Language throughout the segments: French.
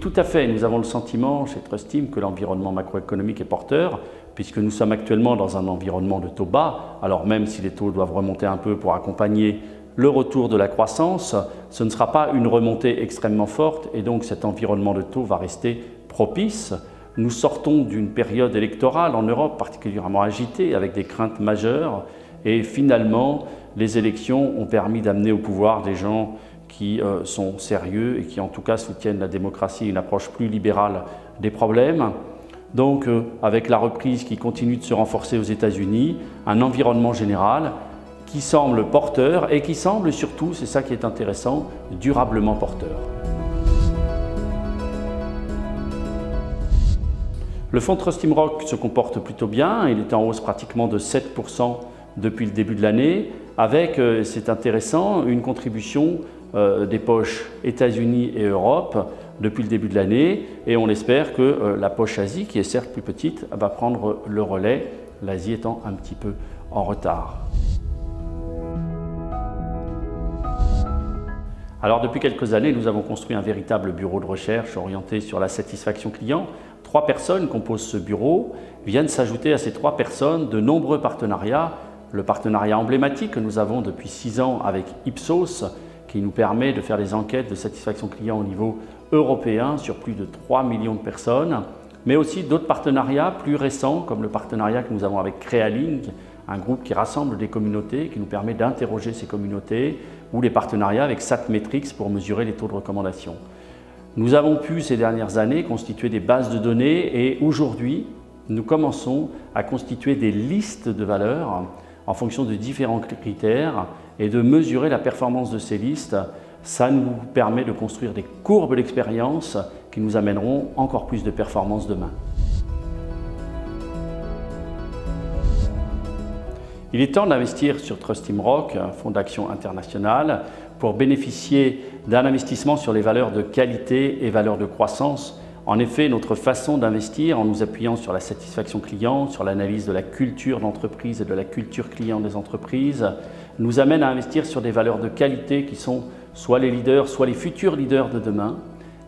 tout à fait. Nous avons le sentiment chez Trustim que l'environnement macroéconomique est porteur, puisque nous sommes actuellement dans un environnement de taux bas. Alors même si les taux doivent remonter un peu pour accompagner le retour de la croissance, ce ne sera pas une remontée extrêmement forte et donc cet environnement de taux va rester propice. Nous sortons d'une période électorale en Europe particulièrement agitée avec des craintes majeures et finalement les élections ont permis d'amener au pouvoir des gens qui sont sérieux et qui en tout cas soutiennent la démocratie et une approche plus libérale des problèmes. Donc avec la reprise qui continue de se renforcer aux États-Unis, un environnement général qui semble porteur et qui semble surtout, c'est ça qui est intéressant, durablement porteur. Le fonds Trustim Rock se comporte plutôt bien, il est en hausse pratiquement de 7% depuis le début de l'année, avec, c'est intéressant, une contribution des poches États-Unis et Europe depuis le début de l'année et on espère que la poche Asie, qui est certes plus petite, va prendre le relais, l'Asie étant un petit peu en retard. Alors depuis quelques années, nous avons construit un véritable bureau de recherche orienté sur la satisfaction client. 3 personnes composent ce bureau, viennent s'ajouter à ces 3 personnes de nombreux partenariats. Le partenariat emblématique que nous avons depuis 6 ans avec Ipsos, qui nous permet de faire des enquêtes de satisfaction client au niveau européen sur plus de 3 millions de personnes, mais aussi d'autres partenariats plus récents, comme le partenariat que nous avons avec Crealink, un groupe qui rassemble des communautés, qui nous permet d'interroger ces communautés, ou les partenariats avec Satmetrix pour mesurer les taux de recommandation. Nous avons pu ces dernières années constituer des bases de données et aujourd'hui, nous commençons à constituer des listes de valeurs en fonction de différents critères et de mesurer la performance de ces listes. Ça nous permet de construire des courbes d'expérience qui nous amèneront encore plus de performance demain. Il est temps d'investir sur Trustim Rock, un fonds d'action international, pour bénéficier d'un investissement sur les valeurs de qualité et valeurs de croissance. En effet, notre façon d'investir, en nous appuyant sur la satisfaction client, sur l'analyse de la culture d'entreprise et de la culture client des entreprises, nous amène à investir sur des valeurs de qualité qui sont soit les leaders, soit les futurs leaders de demain.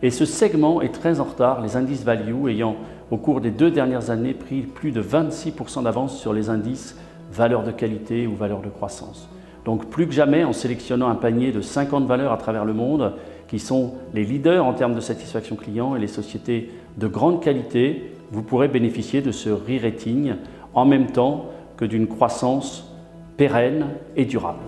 Et ce segment est très en retard, les indices value ayant au cours des 2 dernières années pris plus de 26% d'avance sur les indices valeurs de qualité ou valeurs de croissance. Donc plus que jamais, en sélectionnant un panier de 50 valeurs à travers le monde qui sont les leaders en termes de satisfaction client et les sociétés de grande qualité, vous pourrez bénéficier de ce re-rating en même temps que d'une croissance pérenne et durable.